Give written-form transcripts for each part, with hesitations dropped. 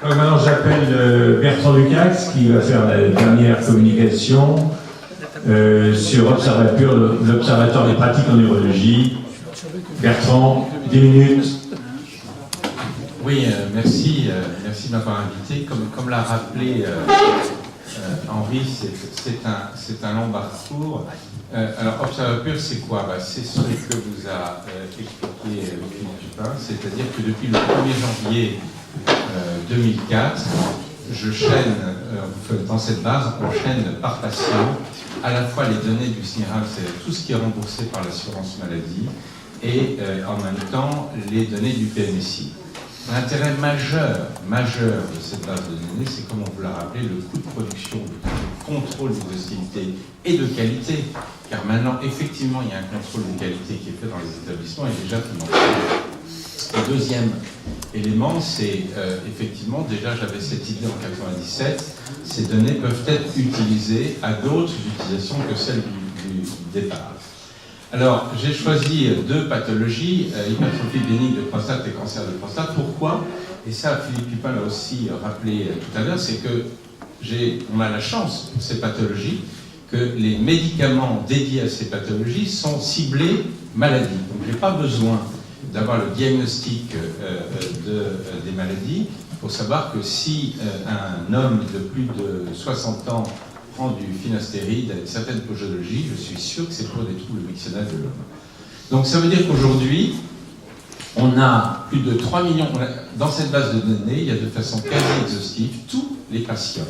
Donc maintenant j'appelle Bertrand Lucax qui va faire la dernière communication sur l'Observatoire des pratiques en urologie. Bertrand, 10 minutes. Oui, merci de m'avoir invité. Comme l'a rappelé Henri, c'est un long parcours. Alors, Observapur, c'est quoi? C'est ce que vous a expliqué Philippe Dupin, c'est-à-dire que depuis le 1er janvier 2004, je chaîne, dans cette base, on chaîne par patient à la fois les données du SNIRAL, c'est-à-dire tout ce qui est remboursé par l'assurance maladie, et en même temps les données du PMSI. L'intérêt majeur de cette base de données, c'est, comme on vous l'a rappelé, le coût de production, le contrôle d'exhaustivité et de qualité, car maintenant, effectivement, il y a un contrôle de qualité qui est fait dans les établissements et déjà financé. Le deuxième élément, c'est effectivement, déjà j'avais cette idée en 1997, ces données peuvent être utilisées à d'autres utilisations que celles du départ. Alors, j'ai choisi deux pathologies, hypertrophie bénigne de prostate et cancer de prostate. Pourquoi? Et ça, Philippe Dupin l'a aussi rappelé tout à l'heure, c'est que on a la chance pour ces pathologies que les médicaments dédiés à ces pathologies sont ciblés maladie. Donc, je n'ai pas besoin d'avoir le diagnostic des maladies. Il faut savoir que si un homme de plus de 60 ans prend du finastéride avec certaines posologies, je suis sûr que c'est pour des troubles mixtionnels de l'homme. Donc ça veut dire qu'aujourd'hui, on a plus de 3 millions, dans cette base de données, il y a de façon quasi exhaustive tous les patients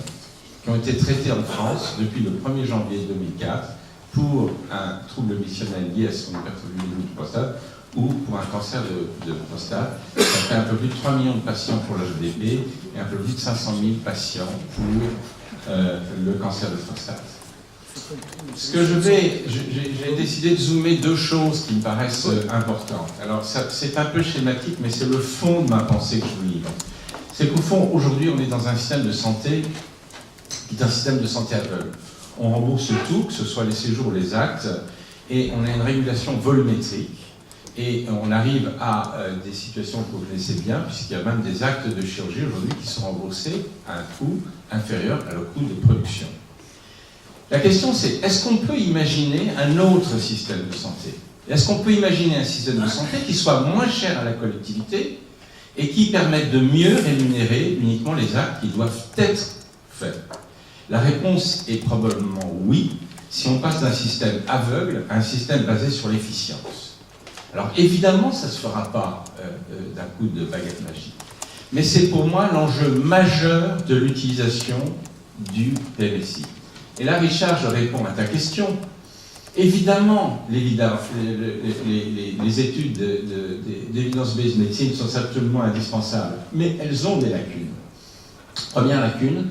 qui ont été traités en France depuis le 1er janvier 2004 pour un trouble mixtionnel lié à son hypertrophie bénigne de prostate ou pour un cancer de prostate. Ça fait un peu plus de 3 millions de patients pour l'HDP et un peu plus de 500 000 patients pour le cancer de prostate. J'ai décidé de zoomer deux choses qui me paraissent importantes. Alors, c'est un peu schématique, mais c'est le fond de ma pensée que je vous livre. C'est qu'au fond, aujourd'hui, on est dans un système de santé qui est un système de santé aveugle. On rembourse tout, que ce soit les séjours ou les actes, et on a une régulation volumétrique. Et on arrive à des situations que vous connaissez bien, puisqu'il y a même des actes de chirurgie aujourd'hui qui sont remboursés à un coût inférieur à le coût de production. La question c'est, est-ce qu'on peut imaginer un autre système de santé? Est-ce qu'on peut imaginer un système de santé qui soit moins cher à la collectivité et qui permette de mieux rémunérer uniquement les actes qui doivent être faits? La réponse est probablement oui, si on passe d'un système aveugle à un système basé sur l'efficience. Alors évidemment, ça ne se fera pas d'un coup de baguette magique. Mais c'est pour moi l'enjeu majeur de l'utilisation du PMSI. Et là, Richard, je réponds à ta question. Évidemment, les études d'évidence-based medicine sont absolument indispensables, mais elles ont des lacunes. Première lacune,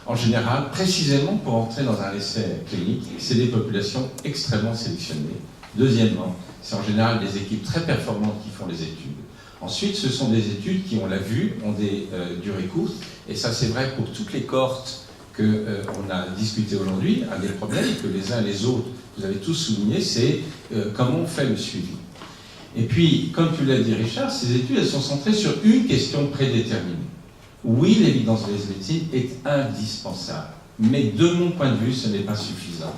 en général, précisément pour entrer dans un essai clinique, c'est des populations extrêmement sélectionnées. Deuxièmement, c'est en général des équipes très performantes qui font les études. Ensuite, ce sont des études qui, on l'a vu, ont des durées courtes. Et ça, c'est vrai pour toutes les cohortes qu'on a discutées aujourd'hui. Un des problèmes que les uns et les autres, vous avez tous souligné, c'est comment on fait le suivi. Et puis, comme tu l'as dit, Richard, ces études, elles sont centrées sur une question prédéterminée. Oui, l'évidence-based medicine est indispensable. Mais de mon point de vue, ce n'est pas suffisant.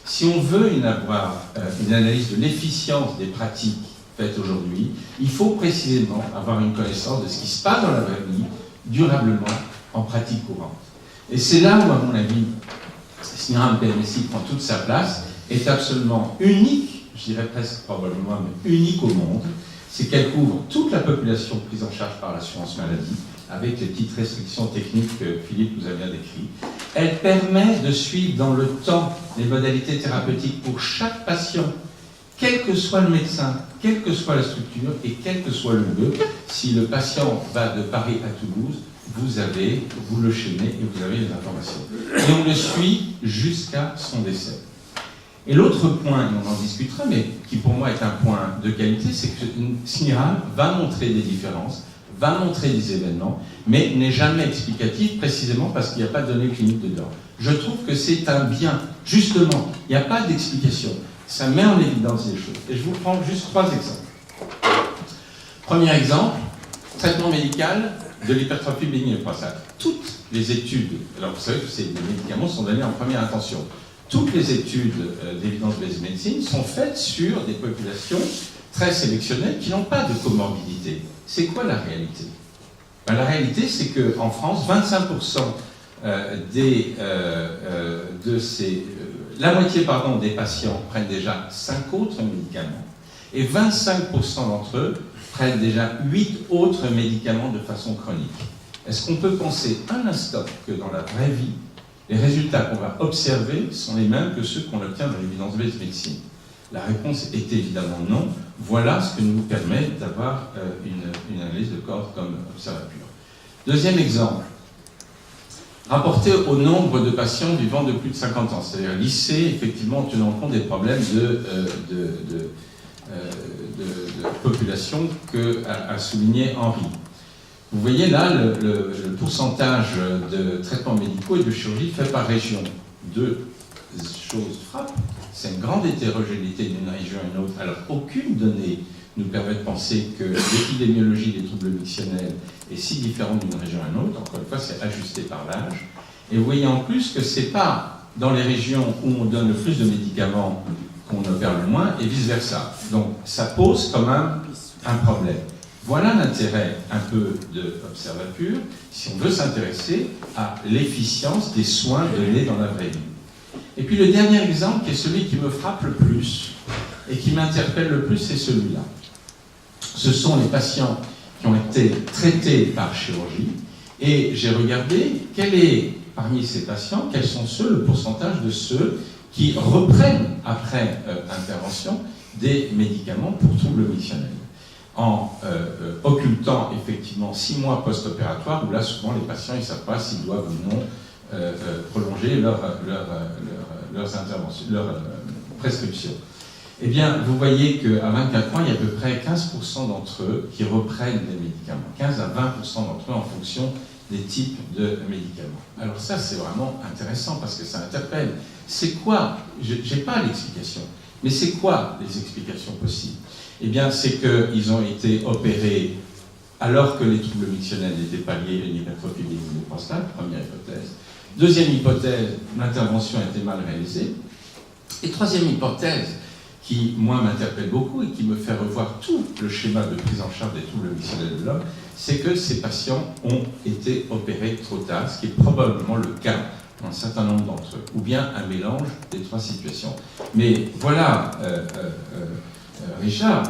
Si on veut avoir une analyse de l'efficience des pratiques faites aujourd'hui, il faut précisément avoir une connaissance de ce qui se passe dans la vraie vie, durablement, en pratique courante. Et c'est là où, à mon avis, SNIRAL PMSI prend toute sa place, est absolument unique, je dirais presque probablement unique au monde, c'est qu'elle couvre toute la population prise en charge par l'assurance maladie, avec les petites restrictions techniques que Philippe nous a bien décrites. Elle permet de suivre dans le temps les modalités thérapeutiques pour chaque patient, quel que soit le médecin, quelle que soit la structure et quel que soit le lieu. Si le patient va de Paris à Toulouse, vous le chaînez et vous avez les informations. Et on le suit jusqu'à son décès. Et l'autre point, et on en discutera, mais qui pour moi est un point de qualité, c'est que SNIRAL va montrer des différences, va montrer des événements, mais n'est jamais explicatif précisément parce qu'il n'y a pas de données cliniques dedans. Je trouve que c'est un bien. Justement, il n'y a pas d'explication. Ça met en évidence des choses. Et je vous prends juste 3 exemples. Premier exemple, traitement médical de l'hypertrophie bénigne de la prostate. Toutes les études, alors vous savez que ces médicaments sont donnés en première intention, toutes les études d'évidence-based medicine sont faites sur des populations très sélectionnées qui n'ont pas de comorbidité. C'est quoi la réalité? Ben, la réalité, c'est qu'en France, 25% la moitié des patients prennent déjà 5 autres médicaments et 25% d'entre eux prennent déjà 8 autres médicaments de façon chronique. Est-ce qu'on peut penser un instant que dans la vraie vie, les résultats qu'on va observer sont les mêmes que ceux qu'on obtient dans l'évidence-based medicine? La réponse est évidemment non. Voilà ce que nous permet d'avoir une analyse de corps comme Observapure. Deuxième exemple, rapporté au nombre de patients vivant de plus de 50 ans, c'est-à-dire lycée, effectivement, en tenant compte des problèmes de population qu'a souligné Henri. Vous voyez là le pourcentage de traitements médicaux et de chirurgie fait par région. Deux choses frappent, c'est une grande hétérogénéité d'une région à une autre. Alors aucune donnée nous permet de penser que l'épidémiologie des troubles mictionnels est si différente d'une région à une autre. Encore une fois, c'est ajusté par l'âge. Et vous voyez en plus que ce n'est pas dans les régions où on donne le plus de médicaments qu'on opère le moins, et vice-versa. Donc ça pose quand même un problème. Voilà l'intérêt un peu de Observapure, si on veut s'intéresser à l'efficience des soins donnés dans la vraie vie. Et puis le dernier exemple, qui est celui qui me frappe le plus, et qui m'interpelle le plus, c'est celui-là. Ce sont les patients qui ont été traités par chirurgie, et j'ai regardé quel est, parmi ces patients, quels sont le pourcentage de ceux qui reprennent, après intervention, des médicaments pour troubles mictionnels, en occultant effectivement 6 mois post-opératoire, où là, souvent, les patients ne savent pas s'ils doivent ou non prolonger leurs interventions, leurs prescriptions. Eh bien, vous voyez qu'à 24 ans, il y a à peu près 15% d'entre eux qui reprennent des médicaments, 15 à 20% d'entre eux en fonction des types de médicaments. Alors ça, c'est vraiment intéressant parce que ça interpelle. C'est quoi? Je n'ai pas l'explication, mais c'est quoi les explications possibles? Eh bien, c'est qu'ils ont été opérés alors que les troubles mictionnels n'étaient pas liés à une hypertrophie bénigne de prostate, première hypothèse. Deuxième hypothèse, l'intervention a été mal réalisée. Et troisième hypothèse, qui, moi, m'interpelle beaucoup et qui me fait revoir tout le schéma de prise en charge des troubles mictionnels de l'homme, c'est que ces patients ont été opérés trop tard, ce qui est probablement le cas dans un certain nombre d'entre eux, ou bien un mélange des trois situations. Mais voilà, Richard,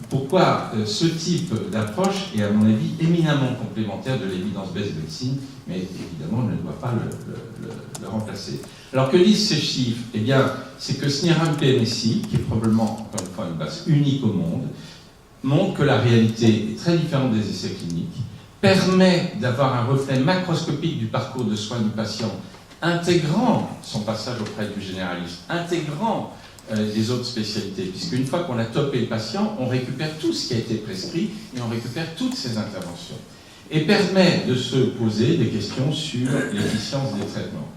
pourquoi ce type d'approche est, à mon avis, éminemment complémentaire de l'évidence-based medicine, mais évidemment ne doit pas le remplacer. Alors que disent ces chiffres? Eh bien, c'est que SNIRAM PMSI, qui est probablement, encore une fois, une base unique au monde, montre que la réalité est très différente des essais cliniques, permet d'avoir un reflet macroscopique du parcours de soins du patient, intégrant son passage auprès du généraliste, intégrant des autres spécialités, puisqu'une fois qu'on a topé le patient, on récupère tout ce qui a été prescrit et on récupère toutes ces interventions. Et permet de se poser des questions sur l'efficience des traitements.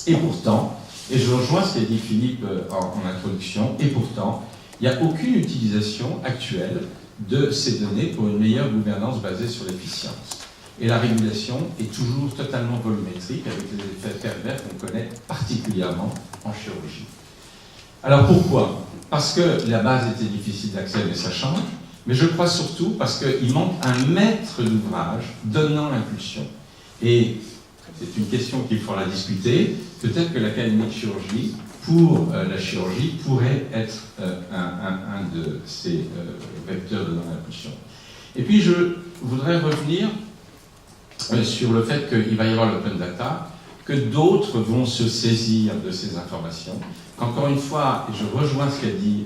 Et pourtant, et je rejoins ce qu'a dit Philippe en introduction, et pourtant, il n'y a aucune utilisation actuelle de ces données pour une meilleure gouvernance basée sur l'efficience. Et la régulation est toujours totalement volumétrique avec les effets pervers qu'on connaît particulièrement en chirurgie. Alors pourquoi? Parce que la base était difficile d'accès, mais ça change. Mais je crois surtout parce qu'il manque un maître d'ouvrage donnant l'impulsion. Et c'est une question qu'il faudra discuter. Peut-être que l'Académie de chirurgie, pour la chirurgie, pourrait être un de ces vecteurs donnant l'impulsion. Et puis je voudrais revenir sur le fait qu'il va y avoir l'open data, que d'autres vont se saisir de ces informations, qu'encore une fois, et je rejoins ce qu'a dit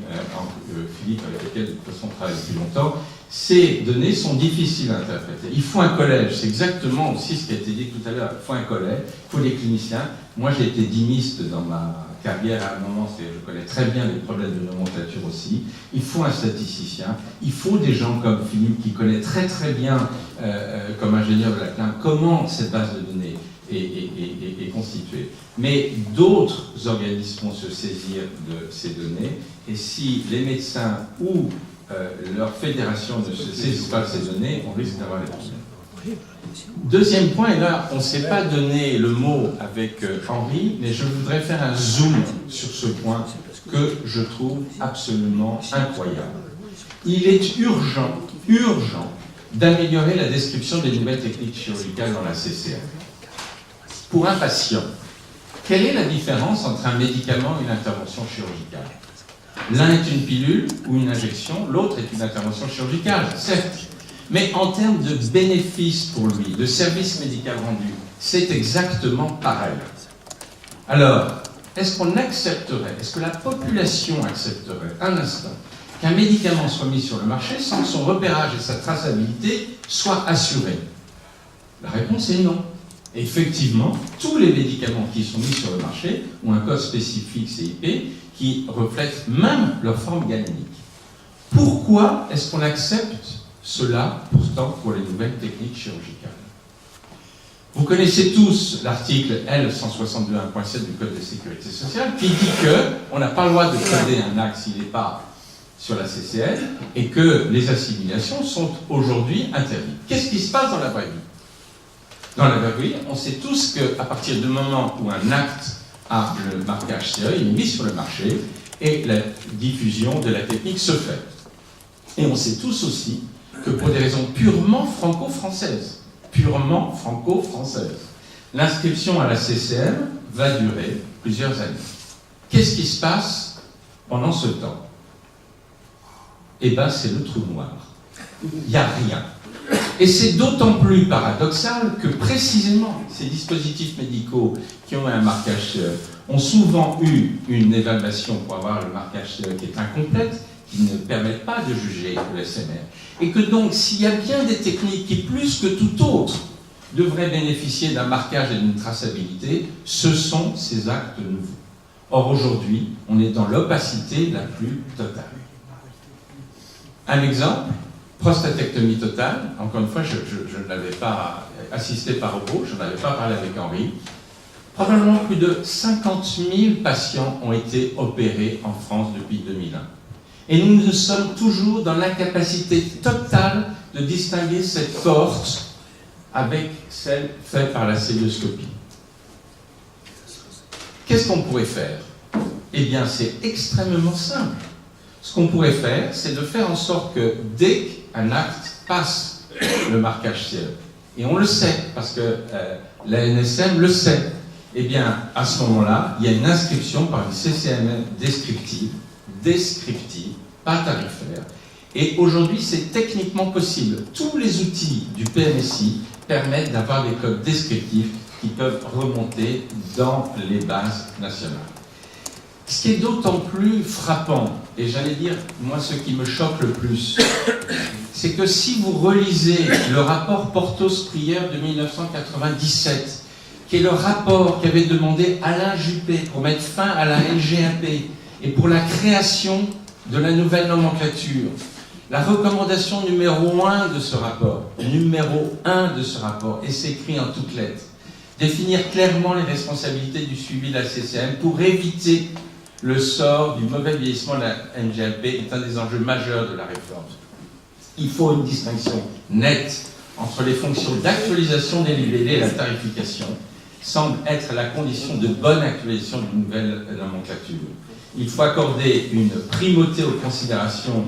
Philippe, avec lequel de toute façon on travaille depuis longtemps, ces données sont difficiles à interpréter. Il faut un collège, c'est exactement aussi ce qui a été dit tout à l'heure, il faut un collège, il faut des cliniciens. Moi j'ai été dymiste dans ma carrière à un moment, je connais très bien les problèmes de nomenclature aussi. Il faut un statisticien, il faut des gens comme Philippe qui connaît très très bien, comme ingénieur de la CLIN, comment cette base de données est constituée. Mais d'autres organismes vont se saisir de ces données, et si les médecins ou leur fédération ne se saisissent pas de ces données, on risque d'avoir des problèmes. Deuxième point, et là, on ne s'est pas donné le mot avec Henri, mais je voudrais faire un zoom sur ce point que je trouve absolument incroyable. Il est urgent d'améliorer la description des nouvelles techniques chirurgicales dans la CCM. Pour un patient, quelle est la différence entre un médicament et une intervention chirurgicale? L'un est une pilule ou une injection, l'autre est une intervention chirurgicale, certes. Mais en termes de bénéfices pour lui, de service médical rendu, c'est exactement pareil. Alors, est-ce qu'on accepterait, est-ce que la population accepterait un instant qu'un médicament soit mis sur le marché sans que son repérage et sa traçabilité soient assurés? La réponse est non. Effectivement, tous les médicaments qui sont mis sur le marché ont un code spécifique CIP qui reflète même leur forme galénique. Pourquoi est-ce qu'on accepte cela, pourtant, pour les nouvelles techniques chirurgicales? Vous connaissez tous l'article L162.1.7 du Code de sécurité sociale qui dit qu'on n'a pas le droit de coder un acte s'il n'est pas sur la CCN et que les assimilations sont aujourd'hui interdites. Qu'est-ce qui se passe dans la vraie vie? Dans la vraie vie, on sait tous qu'à partir du moment où un acte a le marquage CE, il est mis sur le marché et la diffusion de la technique se fait. Et on sait tous aussi que pour des raisons purement franco-françaises, l'inscription à la CCM va durer plusieurs années. Qu'est-ce qui se passe pendant ce temps? Eh bien, c'est le trou noir. Il n'y a rien. Et c'est d'autant plus paradoxal que précisément ces dispositifs médicaux qui ont un marquage CE ont souvent eu une évaluation pour avoir le marquage CE qui est incomplète, qui ne permettent pas de juger le SMR. Et que donc, s'il y a bien des techniques qui, plus que tout autre, devraient bénéficier d'un marquage et d'une traçabilité, ce sont ces actes nouveaux. Or, aujourd'hui, on est dans l'opacité la plus totale. Un exemple, prostatectomie totale. Encore une fois, je ne l'avais pas assisté par robot, je n'avais pas parlé avec Henri. Probablement plus de 50 000 patients ont été opérés en France depuis 2001. Et nous sommes toujours dans l'incapacité totale de distinguer cette cohorte avec celle faite par la célioscopie. Qu'est-ce qu'on pourrait faire? Eh bien, c'est extrêmement simple. Ce qu'on pourrait faire, c'est de faire en sorte que dès qu'un acte passe le marquage CE, et on le sait, parce que la NSM le sait, eh bien, à ce moment-là, il y a une inscription par une CCMM descriptive, pas tarifaire. Et aujourd'hui, c'est techniquement possible. Tous les outils du PMSI permettent d'avoir des codes descriptifs qui peuvent remonter dans les bases nationales. Ce qui est d'autant plus frappant, et j'allais dire, moi, ce qui me choque le plus, c'est que si vous relisez le rapport Portos-Prieur de 1997, qui est le rapport qu'avait demandé Alain Juppé pour mettre fin à la LGAP et pour la création de la nouvelle nomenclature, la recommandation numéro 1 de ce rapport, et c'est écrit en toutes lettres, définir clairement les responsabilités du suivi de la CCM pour éviter le sort du mauvais vieillissement de la NGAP est un des enjeux majeurs de la réforme. Il faut une distinction nette entre les fonctions d'actualisation des libellés et la tarification, semble être la condition de bonne actualisation d'une nouvelle nomenclature. Il faut accorder une primauté aux considérations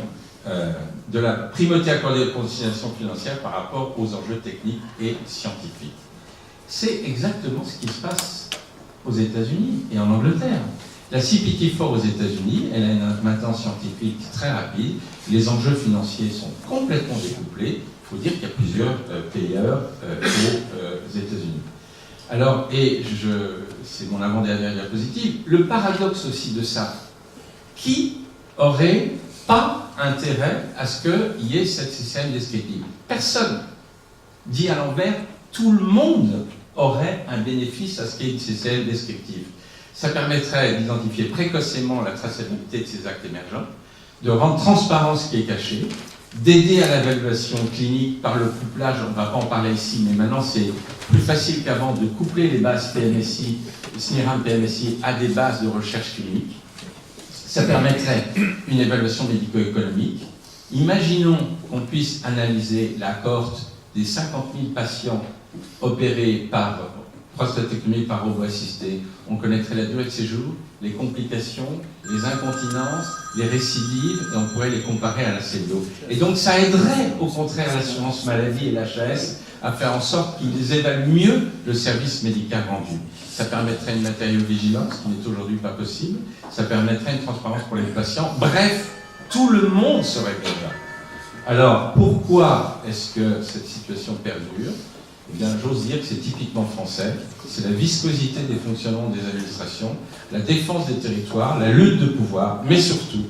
de la primauté accordée aux considérations financières par rapport aux enjeux techniques et scientifiques. C'est exactement ce qui se passe aux États-Unis et en Angleterre. La CPT4 aux États-Unis, elle a une maintenance scientifique très rapide. Les enjeux financiers sont complètement découplés. Il faut dire qu'il y a plusieurs payeurs aux États-Unis. Alors, c'est mon avant-dernière diapositive, le paradoxe aussi de ça, qui aurait pas intérêt à ce qu'il y ait cette CCM descriptive? Personne. Dit à l'envers, tout le monde aurait un bénéfice à ce qu'il y ait une CCM descriptive. Ça permettrait d'identifier précocement la traçabilité de ces actes émergents, de rendre transparent ce qui est caché, d'aider à l'évaluation clinique par le couplage, on ne va pas en parler ici, mais maintenant c'est plus facile qu'avant de coupler les bases PMSI, SNIRAM PMSI à des bases de recherche clinique. Ça permettrait une évaluation médico-économique. Imaginons qu'on puisse analyser la cohorte des 50 000 patients opérés par prostatectomie par robot assisté, on connaîtrait la durée de séjour, les complications, les incontinences, les récidives, et on pourrait les comparer à la CELDO. Et donc ça aiderait au contraire l'assurance maladie et l'HAS à faire en sorte qu'ils évaluent mieux le service médical rendu. Ça permettrait une matériaux-vigilance, qui n'est aujourd'hui pas possible, ça permettrait une transparence pour les patients. Bref, tout le monde serait gagnant. Alors, pourquoi est-ce que cette situation perdure ? Eh bien, j'ose dire que c'est typiquement français. C'est la viscosité des fonctionnements des administrations, la défense des territoires, la lutte de pouvoir, mais surtout,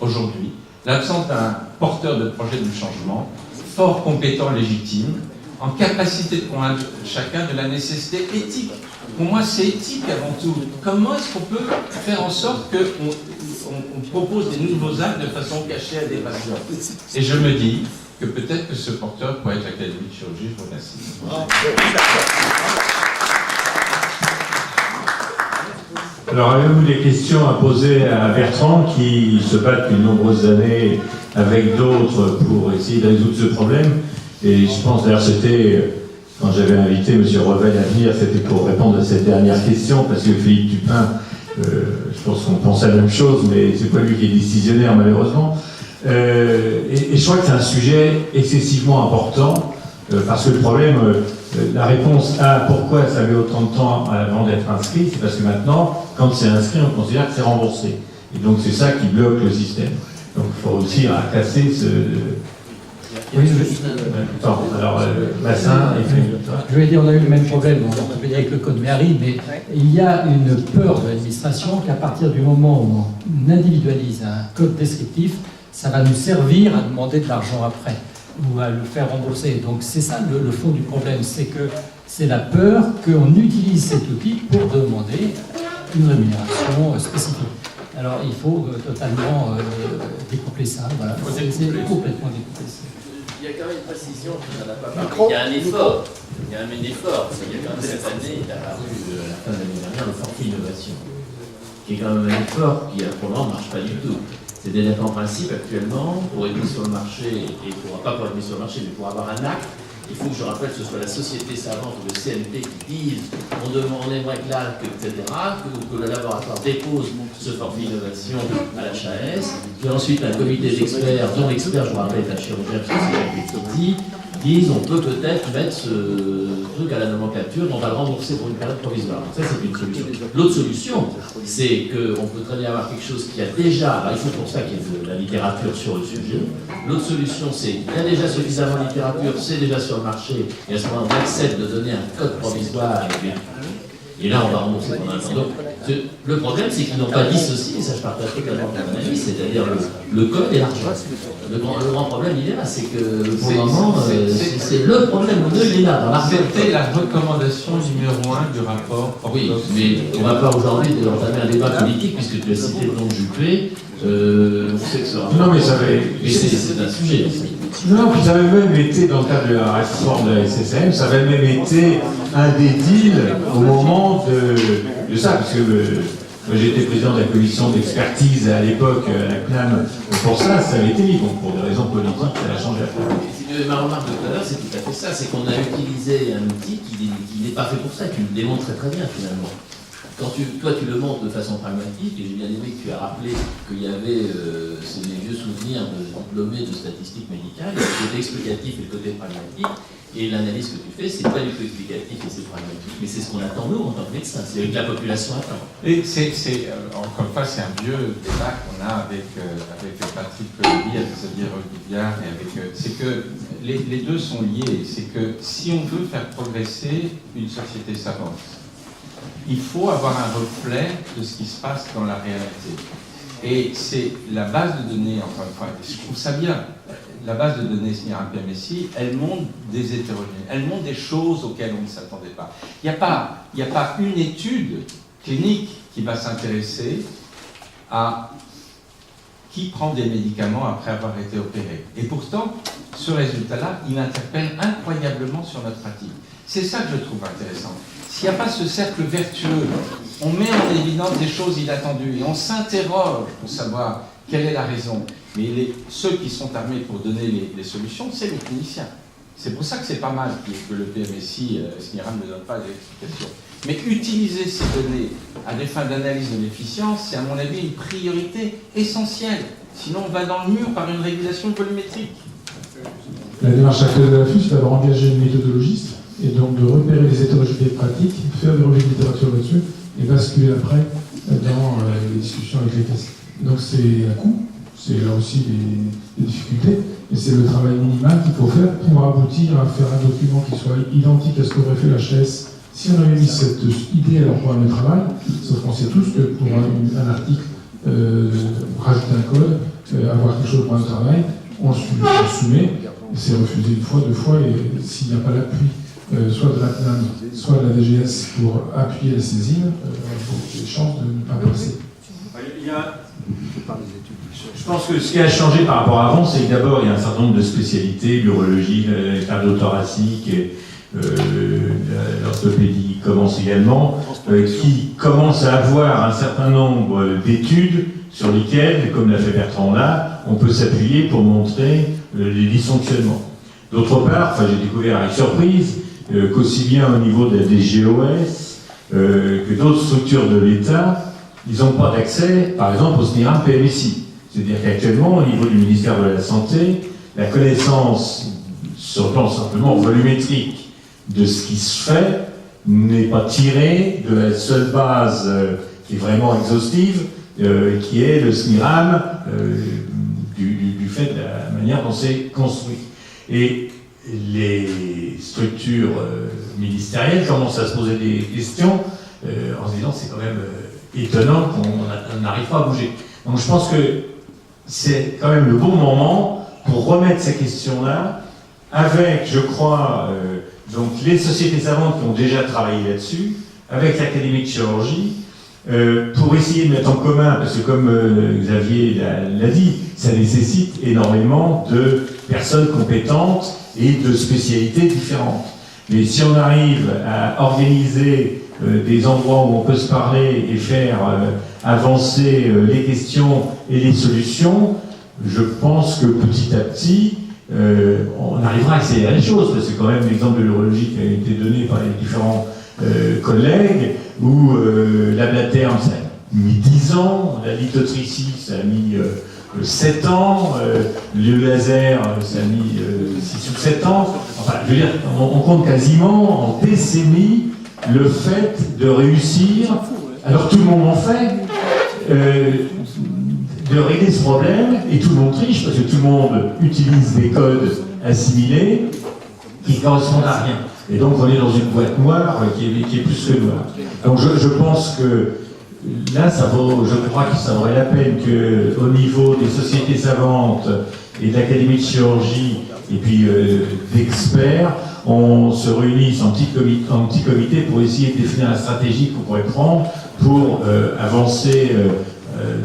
aujourd'hui, l'absence d'un porteur de projet de changement, fort compétent, légitime, en capacité de convaincre chacun de la nécessité éthique. Pour moi, c'est éthique avant tout. Comment est-ce qu'on peut faire en sorte qu'on propose des nouveaux actes de façon cachée à des patients? Et je me dis que peut-être que ce porteur pourrait être l'Académie de chirurgie. Je vous remercie. Alors, avez-vous des questions à poser à Bertrand, qui se bat depuis de nombreuses années avec d'autres pour essayer de résoudre ce problème? Et je pense, d'ailleurs, c'était, quand j'avais invité M. Revel à venir, c'était pour répondre à cette dernière question, parce que Philippe Dupin, je pense qu'on pense à la même chose, mais c'est pas lui qui est décisionnaire, malheureusement. Et je crois que c'est un sujet excessivement important, parce que le problème, la réponse à pourquoi ça met autant de temps avant d'être inscrit, c'est parce que maintenant, quand c'est inscrit, on considère que c'est remboursé. Et donc c'est ça qui bloque le système. Donc il faut réussir à casser ce... Oui, attends, alors, Bassin et puis... Je vais dire, on a eu le même problème en orthopédie avec le code Méhari, mais il y a une peur de l'administration qu'à partir du moment où on individualise un code descriptif, ça va nous servir à demander de l'argent après, ou à le faire rembourser. Donc c'est ça le fond du problème, c'est que c'est la peur qu'on utilise cet outil pour demander une rémunération spécifique. Alors il faut totalement découpler ça, voilà. C'est complètement découpler ça. Il y a quand même une précision, on n'en a pas parlé. Il y a un effort. Il y a un effort. Il y a quand même cette année, il a apparu à la fin de l'année dernière le forfait innovation, qui est quand même un effort qui, pour le moment, ne marche pas du tout. C'est-à-dire qu'en principe, actuellement, pour être mis sur le marché, et pas pour être mis sur le marché, mais pour avoir un acte, il faut que je rappelle que ce soit la société savante ou le CNP qui disent on aimerait que l'acte, etc., que le laboratoire dépose ce forfait innovation à l'HAS, puis ensuite un comité d'experts, dont l'expert, je vous rappelle, est un chirurgien, parce que c'est disent on peut peut-être mettre ce truc à la nomenclature, on va le rembourser pour une période provisoire. Donc ça, c'est une solution. L'autre solution, c'est qu'on peut très bien avoir quelque chose qui a déjà, alors il faut pour ça qu'il y ait de la littérature sur le sujet. L'autre solution, c'est qu'il y a déjà suffisamment de littérature, c'est déjà sur le marché, et à ce moment-là, on accepte de donner un code provisoire, et là, on va rembourser pendant un temps. Donc, le problème, c'est qu'ils n'ont pas dissocié, et ça je partage totalement mon avis, c'est-à-dire le code et l'argent. Le grand problème, il est là, c'est que pour le moment, c'est le problème, le nœud, il est là, dans l'argent. C'était la recommandation numéro 1 du rapport. Oui, mais on ne va pas aujourd'hui entamer un débat politique, puisque tu as cité le nom de Juppé. On sait que ce rapport... Non, mais ça avait... Mais c'est un sujet. Non, puis ça avait même été, dans le cadre de la réforme de la SSM, ça avait même été un des deals au moment de ça, parce que moi j'étais président de la commission d'expertise à l'époque à la CNAM, pour ça avait été mis, donc pour des raisons politiques, ça a changé après. Ma remarque de tout à l'heure, c'est tout à fait ça, c'est qu'on a utilisé un outil qui n'est pas fait pour ça, tu le démontres très très bien finalement. Quand toi tu le montres de façon pragmatique, et j'ai bien aimé que tu as rappelé qu'il y avait ces vieux souvenirs de diplômés de statistiques médicales, le côté explicatif et le côté pragmatique, et l'analyse que tu fais, c'est pas du tout explicatif et c'est pragmatique, mais c'est ce qu'on attend nous en tant que médecin, c'est ce que la population attend. Et encore une fois, c'est un vieux débat qu'on a avec Patrick Colby, avec Xavier Robillard, et c'est que les deux sont liés, c'est que si on veut faire progresser une société savante, il faut avoir un reflet de ce qui se passe dans la réalité. Et c'est la base de données, encore une fois, je trouve ça bien, la base de données SNIRAM PMSI, elle montre des hétérogènes, elle montre des choses auxquelles on ne s'attendait pas. Il n'y a pas une étude clinique qui va s'intéresser à qui prend des médicaments après avoir été opéré. Et pourtant, ce résultat-là, il interpelle incroyablement sur notre pratique. C'est ça que je trouve intéressant. S'il n'y a pas ce cercle vertueux, on met en évidence des choses inattendues et on s'interroge pour savoir quelle est la raison. Mais ceux qui sont armés pour donner les solutions, c'est les cliniciens. C'est pour ça que c'est pas mal que le PMSI, SNIRAM ne donne pas d'explication. Mais utiliser ces données à des fins d'analyse de l'efficience, c'est à mon avis une priorité essentielle. Sinon, on va dans le mur par une régulation volumétrique. La démarche actuelle de l'AFU, c'est d'avoir engagé une méthodologiste et donc de repérer les hétérogénéités pratiques, faire des revues de littérature là-dessus et basculer après dans les discussions avec les caisses. Donc c'est un coût, c'est là aussi des difficultés, et c'est le travail minimal qu'il faut faire pour aboutir à faire un document qui soit identique à ce qu'aurait fait l'HS si on avait mis cette idée à leur programme de travail, sauf qu'on sait tous que pour un article, rajouter un code, avoir quelque chose au programme de travail, on le soumet, c'est refusé une fois, deux fois, et s'il n'y a pas l'appui, soit de la CNAM, soit de la DGS pour appuyer la saisine, il y a des chances de ne pas passer. Je pense que ce qui a changé par rapport à avant, c'est que d'abord, il y a un certain nombre de spécialités, l'urologie, le cardio-thoracique, l'orthopédie commence également, qui commencent à avoir un certain nombre d'études sur lesquelles, comme l'a fait Bertrand là, on peut s'appuyer pour montrer les dysfonctionnements. D'autre part, j'ai découvert avec surprise qu'aussi bien au niveau de la DGOS que d'autres structures de l'État, ils n'ont pas d'accès, par exemple, au SNIRAM PMSI. C'est-à-dire qu'actuellement, au niveau du ministère de la Santé, la connaissance sur le plan simplement volumétrique de ce qui se fait n'est pas tirée de la seule base qui est vraiment exhaustive, qui est le SNIRAM, du fait de la manière dont c'est construit. Et les structures ministérielles commencent à se poser des questions en se disant c'est quand même étonnant qu'on n'arrive pas à bouger. Donc je pense que c'est quand même le bon moment pour remettre ces questions-là avec, je crois, donc les sociétés savantes qui ont déjà travaillé là-dessus, avec l'Académie de chirurgie, pour essayer de mettre en commun, parce que comme Xavier l'a dit, ça nécessite énormément de personnes compétentes et de spécialités différentes. Mais si on arrive à organiser des endroits où on peut se parler et faire avancer les questions et les solutions, je pense que petit à petit, on arrivera à accélérer les choses. C'est quand même l'exemple de l'urologie qui a été donné par les différents collègues, où l'ablatherme, ça a mis 10 ans, la lithotricie, ça a mis 7 ans, le laser, ça a mis 6 ou 7 ans. Enfin, je veux dire, on compte quasiment en décennies le fait de réussir, alors tout le monde en fait, de régler ce problème, et tout le monde triche, parce que tout le monde utilise des codes assimilés qui ne correspondent à rien. Et donc on est dans une boîte noire qui est plus que noire. Donc je pense que là, je crois que ça vaudrait la peine qu'au niveau des sociétés savantes et de l'Académie de chirurgie, et puis d'experts, on se réunisse en petit comité pour essayer de définir la stratégie qu'on pourrait prendre pour avancer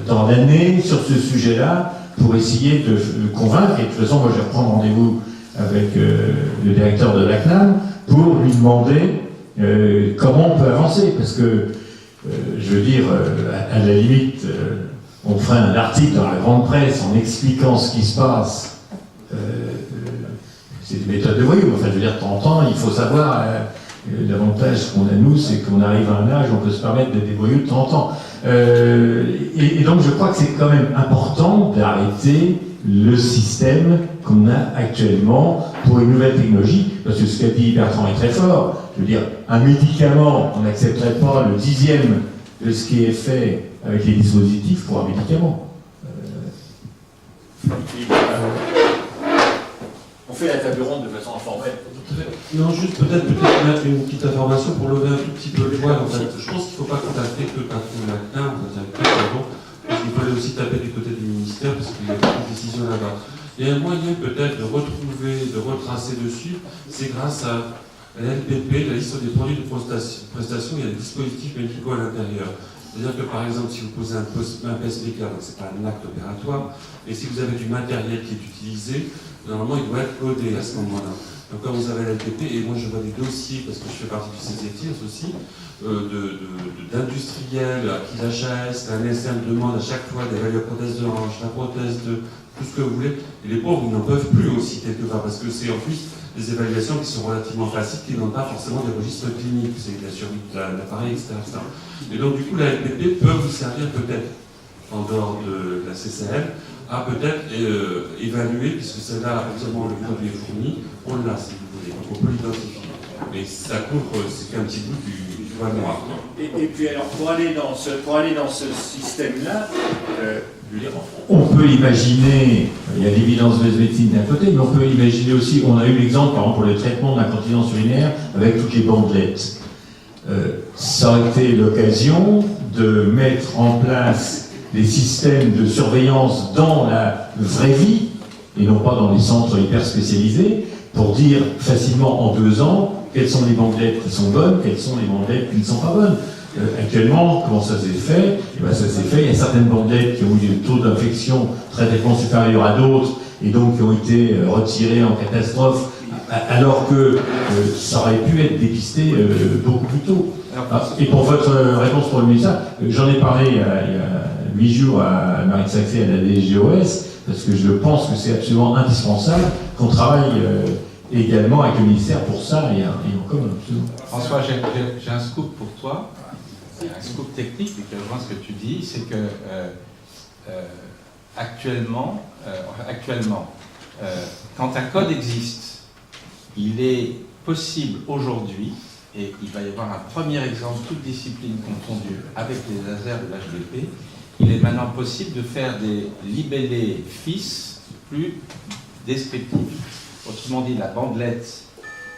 dans l'année sur ce sujet-là, pour essayer de convaincre. Et de toute façon, moi je vais reprendre rendez-vous avec le directeur de la CNAM pour lui demander comment on peut avancer. Parce que, je veux dire, à la limite, on ferait un article dans la grande presse en expliquant ce qui se passe. C'est des méthodes de voyous. Enfin, je veux dire, de temps en temps, il faut savoir, l'avantage qu'on a nous, c'est qu'on arrive à un âge où on peut se permettre d'être des voyous de temps en temps. Et donc, je crois que c'est quand même important d'arrêter le système qu'on a actuellement pour une nouvelle technologie, parce que ce qu'a dit Bertrand est très fort. Je veux dire, un médicament, on n'accepterait pas le 10e de ce qui est fait avec les dispositifs pour un médicament. On fait la table ronde de façon informelle. Non, juste peut-être mettre une petite information pour lever un tout petit peu le voile. En fait. Je pense qu'il ne faut pas contacter que le patron de la CNAM, parce qu'il fallait aussi taper du côté du ministère, parce qu'il y a beaucoup de décisions là-bas. Il y a un moyen peut-être de retrouver, de retracer dessus, c'est grâce à la LPP, la liste des produits de prestation, il y a des dispositifs médicaux à l'intérieur. C'est-à-dire que par exemple, si vous posez un pacemaker, donc ce n'est pas un acte opératoire, et si vous avez du matériel qui est utilisé, normalement il doit être codé à ce moment-là. Donc quand vous avez la LPP, et moi je vois des dossiers, parce que je fais partie du CCTIRS aussi, d'industriels qui l'HAS, la NSM demande à chaque fois d'évaluer la prothèse de hanche, la prothèse de tout ce que vous voulez, et les pauvres ils n'en peuvent plus aussi quelque part, parce que c'est en plus des évaluations qui sont relativement faciles, qui n'ont pas forcément des registres cliniques, c'est la survie de l'appareil, etc., etc. Et donc du coup, la LPP peut vous servir peut-être, en dehors de la CCL, à peut-être évaluer, puisque c'est là, à partir du moment où le produit est fourni, on l'a, si vous voulez, donc on peut l'identifier. Mais ça couvre, c'est qu'un petit bout du voile noir. Et puis alors, pour aller dans ce système-là, on peut imaginer, il y a l'évidence de médecine d'un côté, mais on peut imaginer aussi, on a eu l'exemple par exemple pour le traitement de l'incontinence urinaire avec toutes les bandelettes. Ça aurait été l'occasion de mettre en place des systèmes de surveillance dans la vraie vie, et non pas dans les centres hyper spécialisés, pour dire facilement en 2 ans quelles sont les bandelettes qui sont bonnes, quelles sont les bandelettes qui ne sont pas bonnes. Actuellement, comment ça s'est fait? Ça s'est fait, il y a certaines bandelettes qui ont eu des taux d'infection très nettement supérieurs à d'autres, et donc qui ont été retirées en catastrophe, alors que ça aurait pu être dépisté beaucoup plus tôt. Et pour votre réponse pour le médecin, j'en ai parlé il y a 8 jours à Marie Sacré à la DGOS, parce que je pense que c'est absolument indispensable qu'on travaille également avec le ministère pour ça et en commun. François, j'ai un scoop pour toi, un scoop technique qui rejoint ce que tu dis, c'est que actuellement, quand un code existe, il est possible aujourd'hui, et il va y avoir un premier exemple, toute discipline confondue, avec les lasers de l'HDP, il est maintenant possible de faire des libellés FIS plus descriptifs. Autrement dit, la bandelette,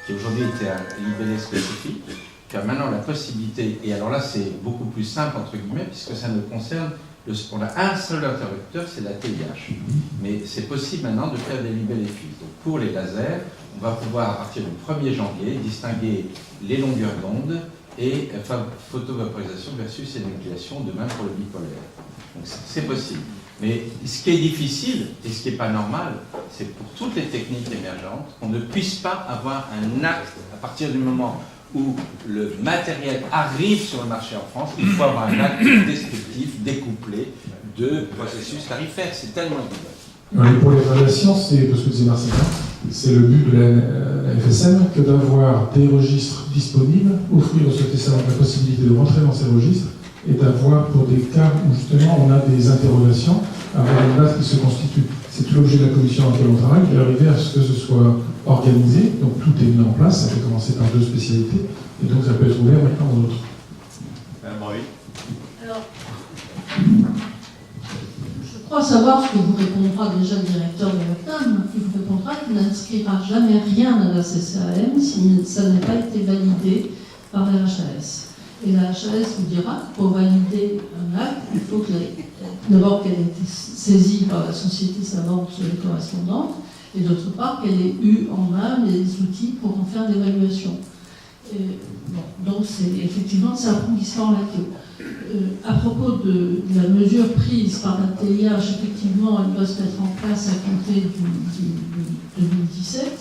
qui aujourd'hui était un libellé spécifique, qui a maintenant la possibilité, et alors là c'est beaucoup plus simple entre guillemets, puisque ça ne concerne, on a un seul interrupteur, c'est la TIH. Mais c'est possible maintenant de faire des libellés FIS. Donc pour les lasers, on va pouvoir à partir du 1er janvier distinguer les longueurs d'onde et photovaporisation versus énucléation, de même pour le bipolaire. Donc c'est possible. Mais ce qui est difficile, et ce qui n'est pas normal, c'est pour toutes les techniques émergentes, qu'on ne puisse pas avoir un acte à partir du moment où le matériel arrive sur le marché en France, il faut avoir un acte descriptif, découplé de processus tarifaires. C'est tellement évident. Pour l'évaluation, c'est parce que disait Marcel, c'est le but de la FSM que d'avoir des registres disponibles, offrir aux sociétés savantes la possibilité de rentrer dans ces registres et d'avoir, pour des cas où justement on a des interrogations, avoir une base qui se constitue. C'est tout l'objet de la commission dans laquelle on travaille, qui est arrivé à ce que ce soit organisé, donc tout est mis en place, ça peut commencer par 2 spécialités, et donc ça peut être ouvert maintenant aux autres. Alors, je crois savoir ce que vous répondra déjà le directeur de l'OCTAM. Il vous répondra qu'il n'inscrira jamais rien à la CCAM si ça n'a pas été validé par la HAS. Et la HAS vous dira que pour valider un acte, il faut d'abord qu'elle ait été saisie par la société savante correspondante, et d'autre part qu'elle ait eu en main les outils pour en faire l'évaluation. Donc effectivement, c'est un prend qui se en la queue. À propos de la mesure prise par la TIH, effectivement, elle doit se mettre en place à compter du 2017,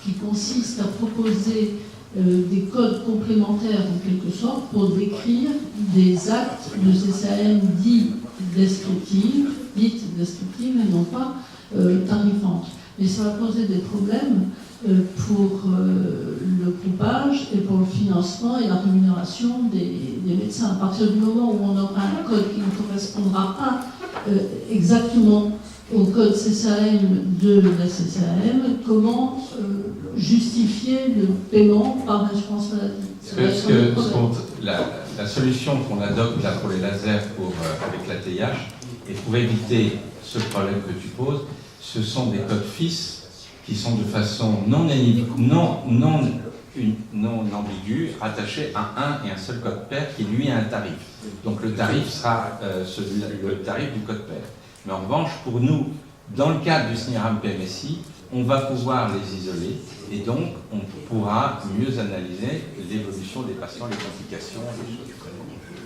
qui consiste à proposer des codes complémentaires, en quelque sorte, pour décrire des actes de CCAM dites descriptives et non pas tarifantes. Mais ça va poser des problèmes pour le coupage et pour le financement et la rémunération des médecins. À partir du moment où on aura un code qui ne correspondra pas exactement au code CCAM de la CCAM, comment justifier le paiement par l'assurance maladie? La solution qu'on adopte là pour les lasers avec la TIH, et pour éviter ce problème que tu poses, ce sont des codes FIS qui sont de façon non ambiguë, rattachés à un et un seul code pair qui lui a un tarif. Donc le tarif sera le tarif du code pair. Mais en revanche, pour nous, dans le cadre du SNIRAM PMSI, on va pouvoir les isoler et donc on pourra mieux analyser l'évolution des patients, les complications, les choses.